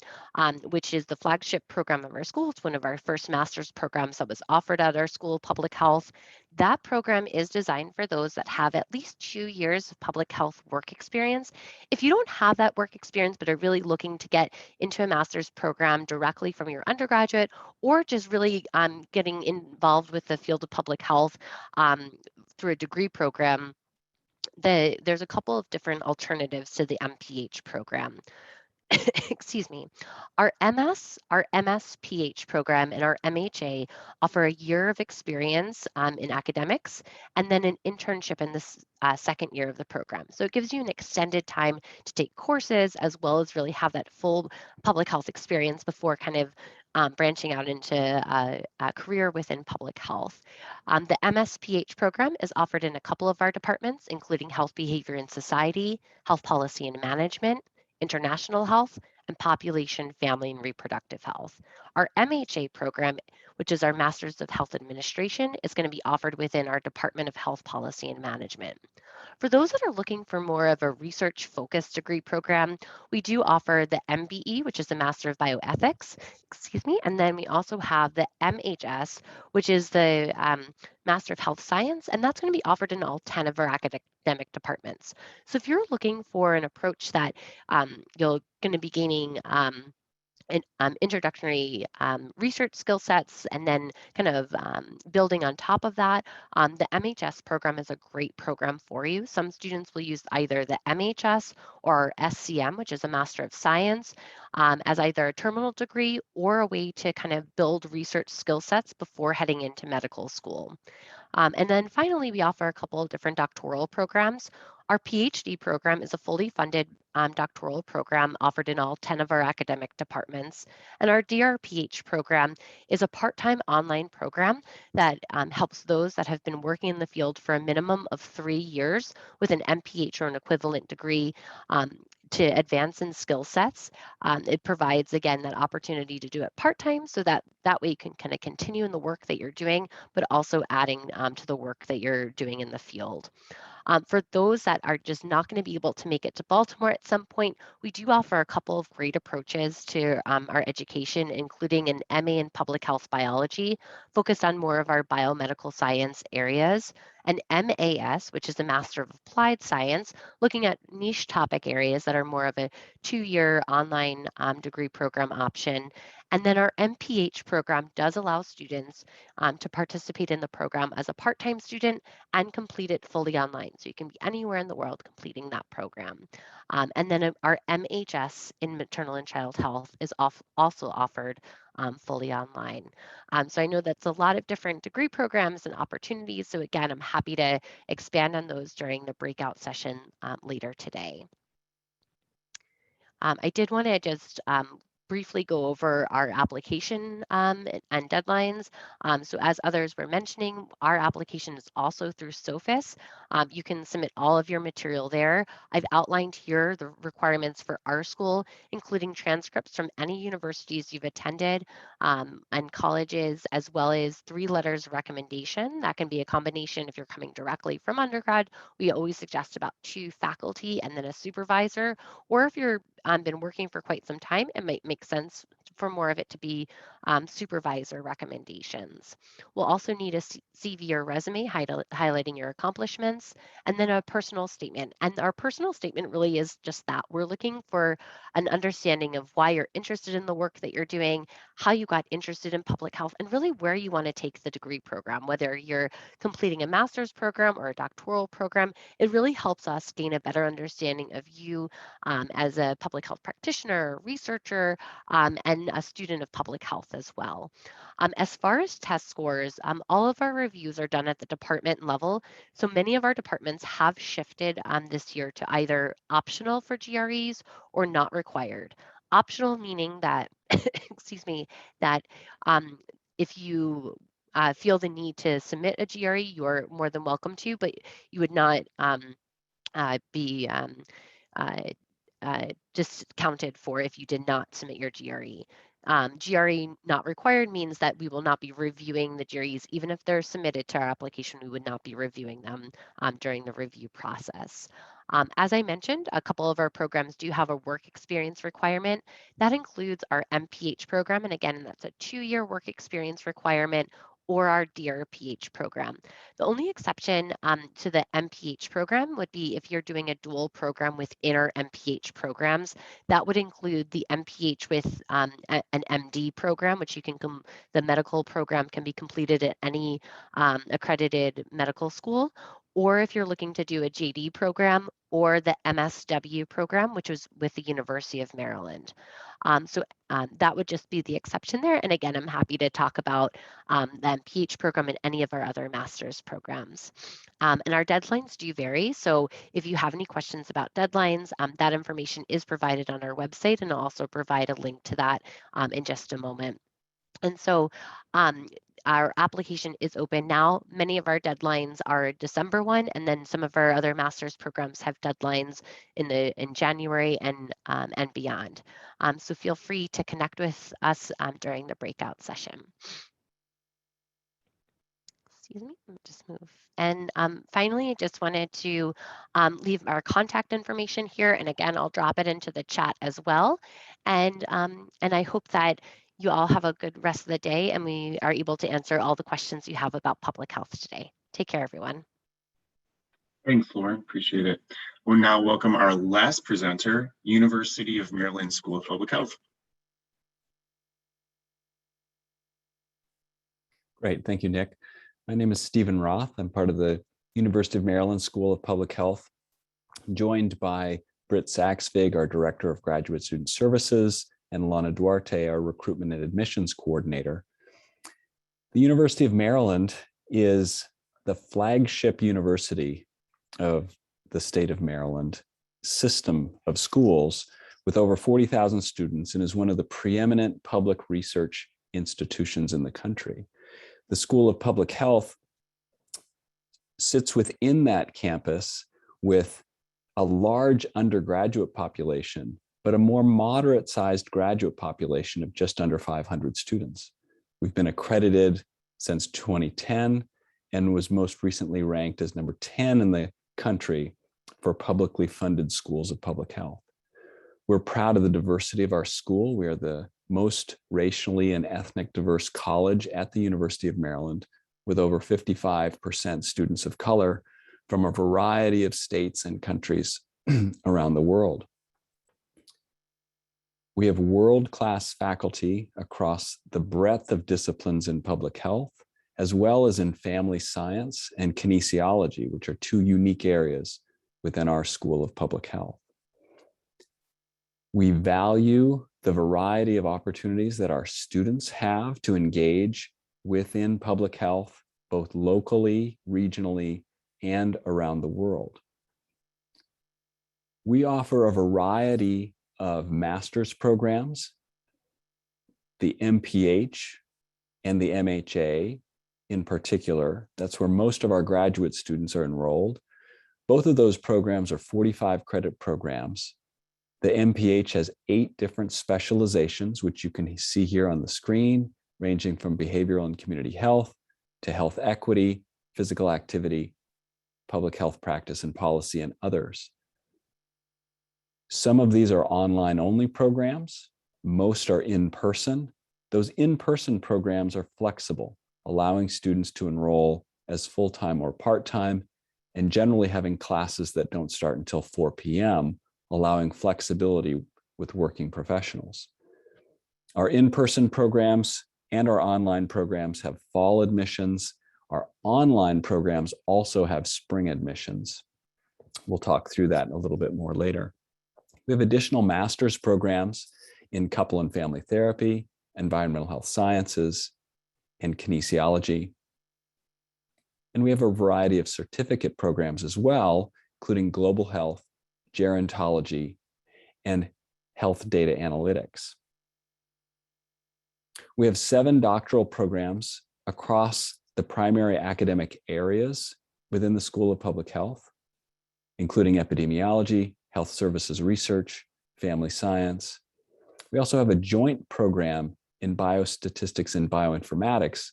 Speaker 5: which is the flagship program of our school. It's one of our first master's programs that was offered at our School of Public Health. That program is designed for those that have at least 2 years of public health work experience. If you don't have that work experience, but are really looking to get into a master's program directly from your undergraduate, or just really getting involved with the field of public health through a degree program, there's a couple of different alternatives to the MPH program. Excuse me. Our MSPH program, and our MHA offer a year of experience in academics and then an internship in this second year of the program. So it gives you an extended time to take courses, as well as really have that full public health experience before kind of branching out into a career within public health. The MSPH program is offered in a couple of our departments, including Health, Behavior, and Society, Health Policy and Management, International Health, and Population, Family, and Reproductive Health. Our MHA program, which is our Masters of Health Administration, is going to be offered within our Department of Health Policy and Management. For those that are looking for more of a research-focused degree program, we do offer the MBE, which is the Master of Bioethics, and then we also have the MHS, which is the Master of Health Science, and that's going to be offered in all 10 of our academic departments. So if you're looking for an approach that you're going to be gaining introductory research skill sets, and then kind of building on top of that. The MHS program is a great program for you. Some students will use either the MHS or SCM, which is a Master of Science, as either a terminal degree or a way to kind of build research skill sets before heading into medical school. And then finally, we offer a couple of different doctoral programs. Our PhD program is a fully funded doctoral program offered in all 10 of our academic departments. And our DRPH program is a part-time online program that helps those that have been working in the field for a minimum of 3 years with an MPH or an equivalent degree to advance in skill sets. It provides, again, that opportunity to do it part-time so that way you can kind of continue in the work that you're doing, but also adding to the work that you're doing in the field. For those that are just not going to be able to make it to Baltimore at some point, we do offer a couple of great approaches to our education, including an MA in Public Health Biology, focused on more of our biomedical science areas, an MAS, which is a Master of Applied Science, looking at niche topic areas that are more of a 2-year online degree program option. And then our MPH program does allow students to participate in the program as a part-time student and complete it fully online. So you can be anywhere in the world completing that program. And then our MHS in maternal and child health is also offered fully online. So I know that's a lot of different degree programs and opportunities. So again, I'm happy to expand on those during the breakout session later today. I did want to just briefly go over our application and deadlines. So as others were mentioning, our application is also through SOPHAS. You can submit all of your material there. I've outlined here the requirements for our school, including transcripts from any universities you've attended and colleges, as well as 3 letters of recommendation. That can be a combination if you're coming directly from undergrad. We always suggest about 2 faculty and then a supervisor, or if you're been working for quite some time, it might make sense for more of it to be supervisor recommendations. We'll also need a CV or resume highlighting your accomplishments, and then a personal statement. And our personal statement really is just that. We're looking for an understanding of why you're interested in the work that you're doing, how you got interested in public health, and really where you want to take the degree program, whether you're completing a master's program or a doctoral program. It really helps us gain a better understanding of you as a public health practitioner, researcher, and a student of public health as well. As far as test scores, all of our reviews are done at the department level. So many of our departments have shifted this year to either optional for GREs or not required. Optional meaning that, excuse me, that if you feel the need to submit a GRE, you're more than welcome to, but you would not be discounted for if you did not submit your GRE. GRE not required means that we will not be reviewing the GREs. Even if they're submitted to our application, we would not be reviewing them during the review process. As I mentioned, a couple of our programs do have a work experience requirement. That includes our MPH program, and again, that's a 2-year work experience requirement, or our DRPH program. The only exception to the MPH program would be if you're doing a dual program within our MPH programs. That would include the MPH with an MD program, which you can the medical program can be completed at any accredited medical school, or if you're looking to do a JD program or the MSW program, which is with the University of Maryland. That would just be the exception there. And again, I'm happy to talk about the MPH program and any of our other master's programs. And our deadlines do vary. So if you have any questions about deadlines, that information is provided on our website, and I'll also provide a link to that in just a moment. And so our application is open now. Many of our deadlines are December 1, and then some of our other master's programs have deadlines in January and beyond. So feel free to connect with us during the breakout session. Excuse me, let me just move. And finally, I just wanted to leave our contact information here. And again, I'll drop it into the chat as well. And I hope that you all have a good rest of the day and we are able to answer all the questions you have about public health today. Take care, everyone.
Speaker 1: Thanks, Lauren. Appreciate it. We'll now welcome our last presenter, University of Maryland School of Public Health.
Speaker 6: Great, thank you, Nick. My name is Stephen Roth. I'm part of the University of Maryland School of Public Health, joined by Britt Saxvig, our Director of Graduate Student Services, and Lana Duarte, our Recruitment and Admissions Coordinator. The University of Maryland is the flagship university of the state of Maryland system of schools with over 40,000 students and is one of the preeminent public research institutions in the country. The School of Public Health sits within that campus with a large undergraduate population, but a more moderate sized graduate population of just under 500 students. We've been accredited since 2010 and was most recently ranked as number 10 in the country for publicly funded schools of public health. We're proud of the diversity of our school. We are the most racially and ethnic diverse college at the University of Maryland, with over 55% students of color from a variety of states and countries around the world. We have world-class faculty across the breadth of disciplines in public health, as well as in family science and kinesiology, which are two unique areas within our School of Public Health. We value the variety of opportunities that our students have to engage within public health, both locally, regionally, and around the world. We offer a variety of master's programs, the MPH and the MHA in particular. That's where most of our graduate students are enrolled. Both of those programs are 45 credit programs. The MPH has 8 different specializations, which you can see here on the screen, ranging from behavioral and community health to health equity, physical activity, public health practice and policy, and others. Some of these are online only programs. Most are in person. Those in-person programs are flexible, allowing students to enroll as full-time or part-time, and generally having classes that don't start until 4 p.m., allowing flexibility with working professionals. Our in-person programs and our online programs have fall admissions. Our online programs also have spring admissions. We'll talk through that a little bit more later. We have additional master's programs in couple and family therapy, environmental health sciences, and kinesiology. And we have a variety of certificate programs as well, including global health, gerontology, and health data analytics. We have 7 doctoral programs across the primary academic areas within the School of Public Health, including epidemiology, health services research, family science. We also have a joint program in biostatistics and bioinformatics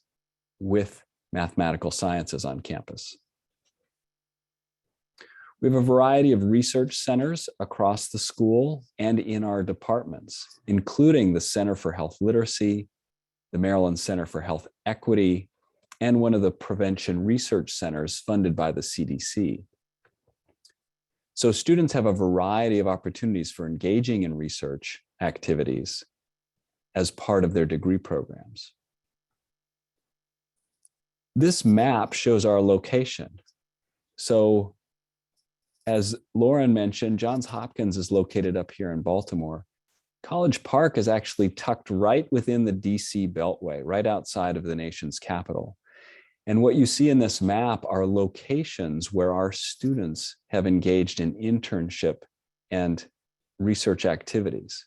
Speaker 6: with mathematical sciences on campus. We have a variety of research centers across the school and in our departments, including the Center for Health Literacy, the Maryland Center for Health Equity, and one of the prevention research centers funded by the CDC. So students have a variety of opportunities for engaging in research activities as part of their degree programs. This map shows our location. So as Lauren mentioned, Johns Hopkins is located up here in Baltimore. College Park is actually tucked right within the DC Beltway, right outside of the nation's capital. And what you see in this map are locations where our students have engaged in internship and research activities.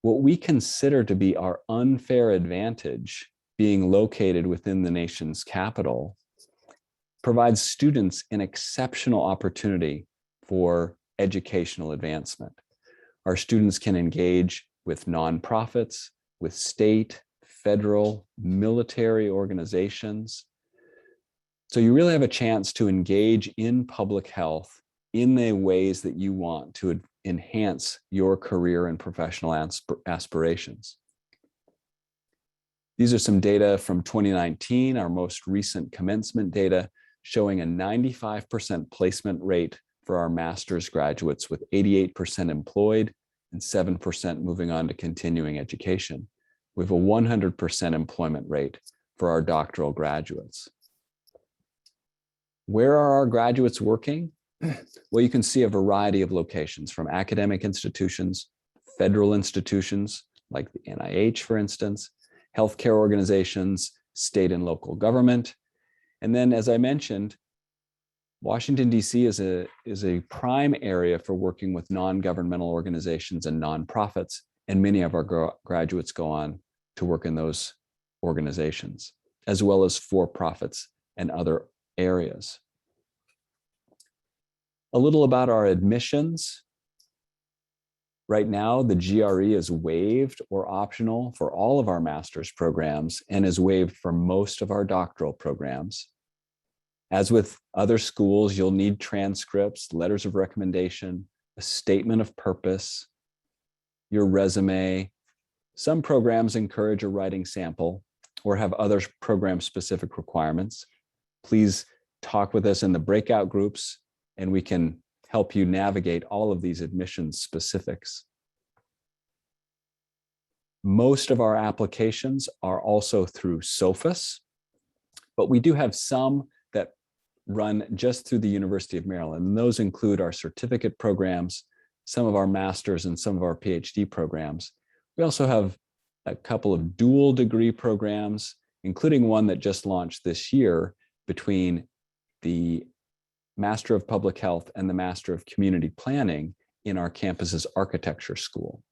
Speaker 6: What we consider to be our unfair advantage, being located within the nation's capital, provides students an exceptional opportunity for educational advancement. Our students can engage with nonprofits, with state, federal, military organizations. So you really have a chance to engage in public health in the ways that you want to enhance your career and professional aspirations. These are some data from 2019, our most recent commencement data, showing a 95% placement rate for our master's graduates, with 88% employed and 7% moving on to continuing education. We have a 100% employment rate for our doctoral graduates. Where are our graduates working? Well, you can see a variety of locations, from academic institutions, federal institutions like the NIH, for instance, healthcare organizations, state and local government. And then, as I mentioned, Washington, D.C. is a prime area for working with non-governmental organizations and nonprofits, and many of our graduates go on to work in those organizations, as well as for-profits and other areas. A little about our admissions. Right now, the GRE is waived or optional for all of our master's programs and is waived for most of our doctoral programs. As with other schools, you'll need transcripts, letters of recommendation, a statement of purpose, your resume. Some programs encourage a writing sample or have other program-specific requirements. Please talk with us in the breakout groups, and we can help you navigate all of these admissions specifics. Most of our applications are also through SOPHAS, but we do have some that run just through the University of Maryland. And those include our certificate programs, some of our master's and some of our PhD programs. We also have a couple of dual degree programs, including one that just launched this year between the Master of Public Health and the Master of Community Planning in our campus's architecture school.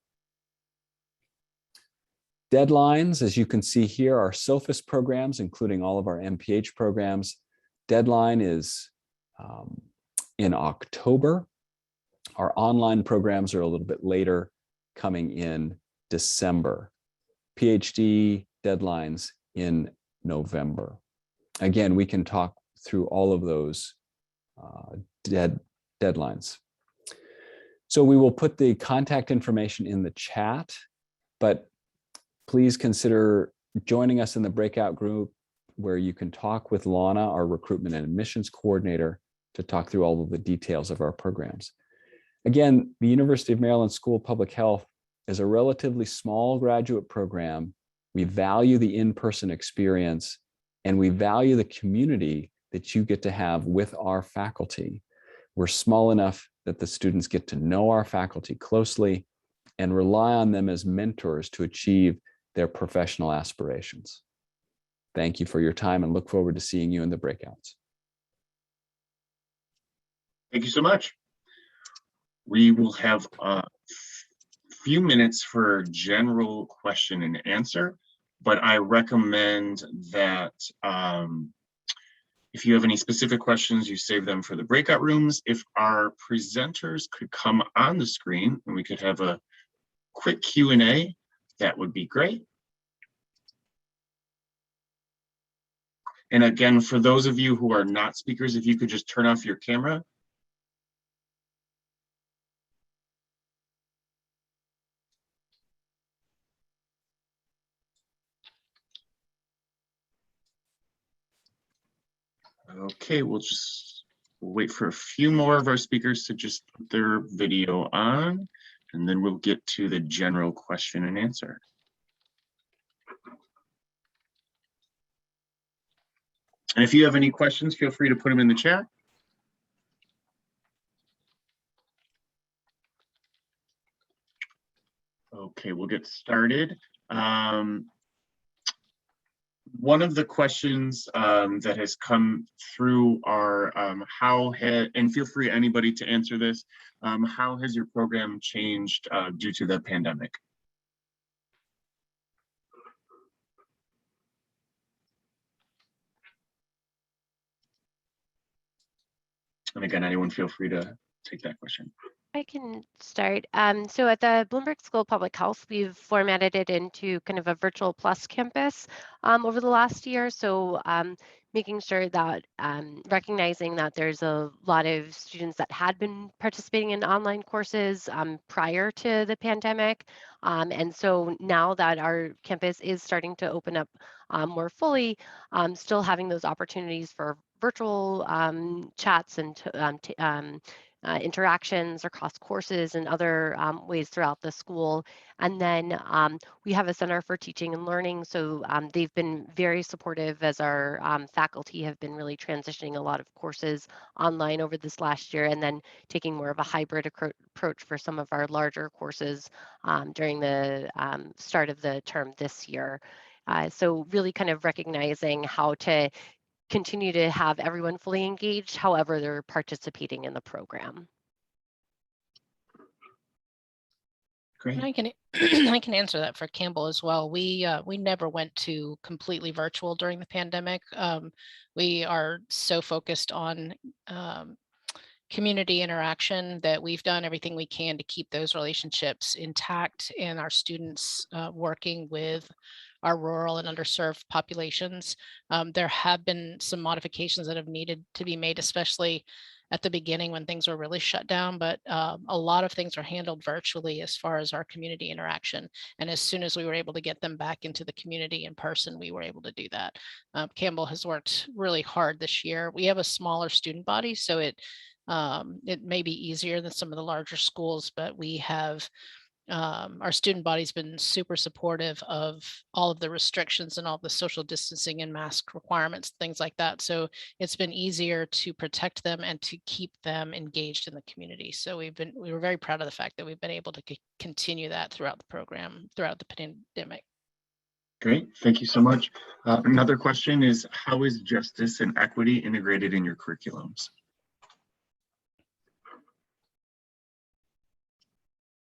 Speaker 6: Deadlines, as you can see here, are SOPHAS programs, including all of our MPH programs. Deadline is in October. Our online programs are a little bit later, coming in December. PhD deadlines in November. Again, we can talk through all of those deadlines. So we will put the contact information in the chat, but please consider joining us in the breakout group where you can talk with Lana, our recruitment and admissions coordinator, to talk through all of the details of our programs. Again, the University of Maryland School of Public Health is a relatively small graduate program. We value the in-person experience, and we value the community that you get to have with our faculty. We're small enough that the students get to know our faculty closely and rely on them as mentors to achieve their professional aspirations. Thank you for your time and look forward to seeing you in the breakouts.
Speaker 1: Thank you so much. We will have a few minutes for general question and answer, but I recommend that if you have any specific questions, you save them for the breakout rooms. If our presenters could come on the screen and we could have a quick Q&A, that would be great. And again, for those of you who are not speakers, if you could just turn off your camera. Okay, we'll wait for a few more of our speakers to just put their video on, and then we'll get to the general question and answer. And if you have any questions, feel free to put them in the chat. Okay, we'll get started. One of the questions that has come through are and feel free anybody to answer this, how has your program changed due to the pandemic? And again, anyone feel free to take that question.
Speaker 5: I can start. So at the Bloomberg School of Public Health, we've formatted it into kind of a virtual plus campus over the last year. So making sure that recognizing that there's a lot of students that had been participating in online courses prior to the pandemic. And so now that our campus is starting to open up more fully, still having those opportunities for virtual chats and interactions across courses and other ways throughout the school. And then we have a Center for Teaching and Learning. So they've been very supportive as our faculty have been really transitioning a lot of courses online over this last year, and then taking more of a hybrid approach for some of our larger courses during the start of the term this year. So really kind of recognizing how to continue to have everyone fully engaged, however they're participating in the program.
Speaker 1: Great.
Speaker 3: And I can I can answer that for Campbell as well. We never went to completely virtual during the pandemic. We are so focused on community interaction that we've done everything we can to keep those relationships intact and our students working with our rural and underserved populations. There have been some modifications that have needed to be made, especially at the beginning when things were really shut down, but a lot of things are handled virtually as far as our community interaction. And as soon as we were able to get them back into the community in person, we were able to do that. Campbell has worked really hard this year. We have a smaller student body, so it may be easier than some of the larger schools, but we have our student body's been super supportive of all of the restrictions and all the social distancing and mask requirements, things like that. So it's been easier to protect them and to keep them engaged in the community. So we were very proud of the fact that we've been able to continue that throughout the program, throughout the pandemic.
Speaker 1: Great, thank you so much. Another question is, how is justice and equity integrated in your curriculums?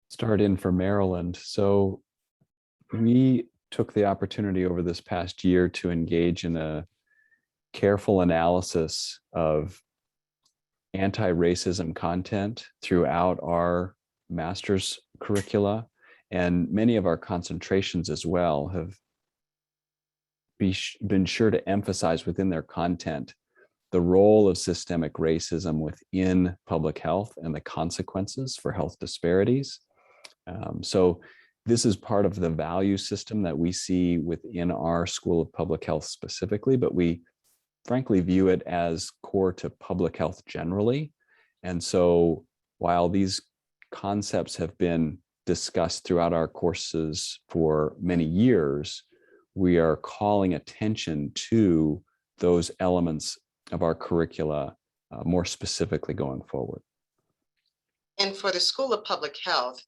Speaker 6: Start in for Maryland. So we took the opportunity over this past year to engage in a careful analysis of anti-racism content throughout our master's curricula, and many of our concentrations as well have been sure to emphasize within their content the role of systemic racism within public health and the consequences for health disparities. So this is part of the value system that we see within our School of Public Health specifically, but we frankly view it as core to public health generally. And so while these concepts have been discussed throughout our courses for many years, we are calling attention to those elements of our curricula more specifically going forward.
Speaker 4: And for the School of Public Health,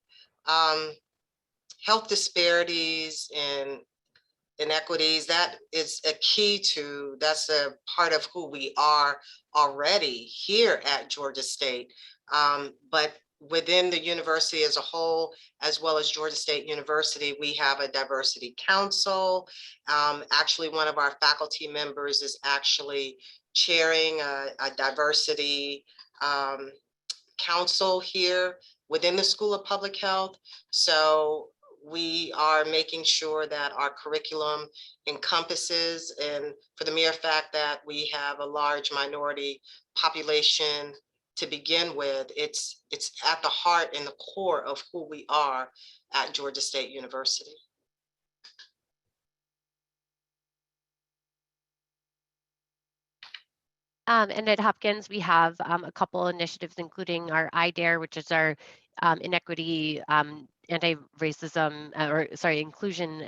Speaker 4: health disparities and inequities, that is a key to, that's a part of who we are already here at Georgia State. But within the university as a whole, as well as Georgia State University, we have a diversity council. Actually, one of our faculty members is actually chairing a diversity council here within the School of Public Health. So we are making sure that our curriculum encompasses, and for the mere fact that we have a large minority population to begin with, it's at the heart and the core of who we are at Georgia State University.
Speaker 5: And at Hopkins, we have a couple initiatives, including our IDARE, which is our inequity, anti-racism, inclusion,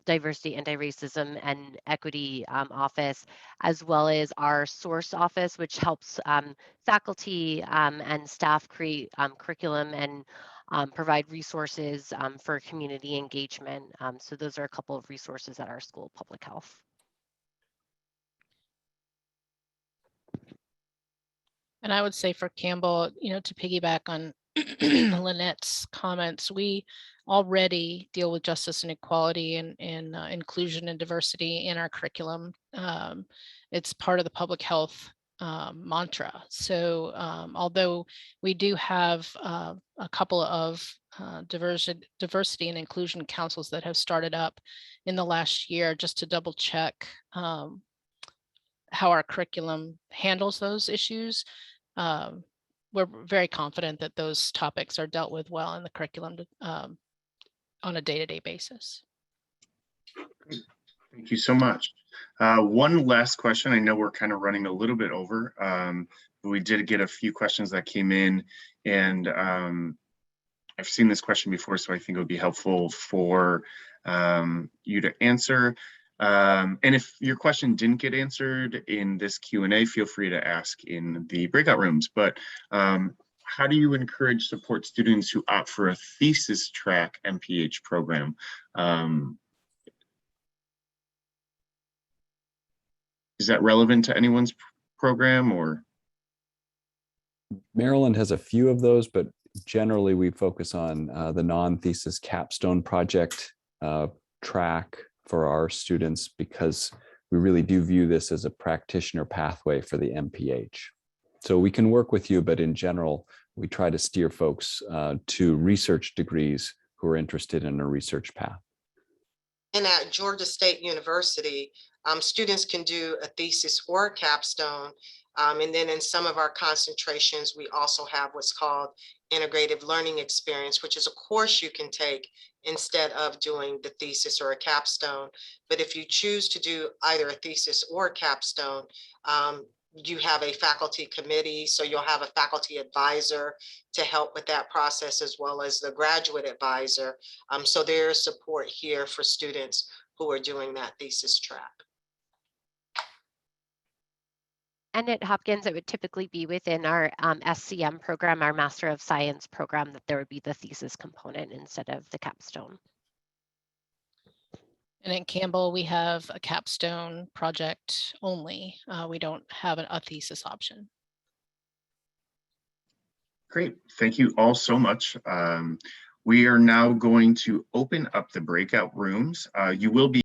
Speaker 5: diversity, anti-racism, and equity office, as well as our source office, which helps faculty and staff create curriculum and provide resources for community engagement. So those are a couple of resources at our School of Public Health.
Speaker 3: And I would say for Campbell, to piggyback on Lynette's comments, we already deal with justice and equality and inclusion and diversity in our curriculum. It's part of the public health mantra. So although we do have a couple of diversity and inclusion councils that have started up in the last year, just to double check how our curriculum handles those issues, we're very confident that those topics are dealt with well in the curriculum on a day-to-day basis.
Speaker 1: Thank you so much. One last question. I know we're kind of running a little bit over, we did get a few questions that came in, and I've seen this question before, so I think it would be helpful for you to answer. And if your question didn't get answered in this Q&A, feel free to ask in the breakout rooms. But how do you encourage support students who opt for a thesis track MPH program? Is that relevant to anyone's program, or?
Speaker 6: Maryland has a few of those, but generally we focus on the non-thesis capstone project track for our students, because we really do view this as a practitioner pathway for the MPH. So we can work with you, but in general, we try to steer folks to research degrees who are interested in a research path.
Speaker 4: And at Georgia State University, students can do a thesis or a capstone. And then in some of our concentrations, we also have what's called integrative learning experience, which is a course you can take instead of doing the thesis or a capstone. But if you choose to do either a thesis or a capstone, you have a faculty committee, so you'll have a faculty advisor to help with that process, as well as the graduate advisor. So there's support here for students who are doing that thesis track.
Speaker 5: And at Hopkins, it would typically be within our SCM program, our Master of Science program, that there would be the thesis component instead of the capstone.
Speaker 3: And in Campbell, we have a capstone project only. We don't have a thesis option.
Speaker 1: Great, thank you all so much. We are now going to open up the breakout rooms. You will be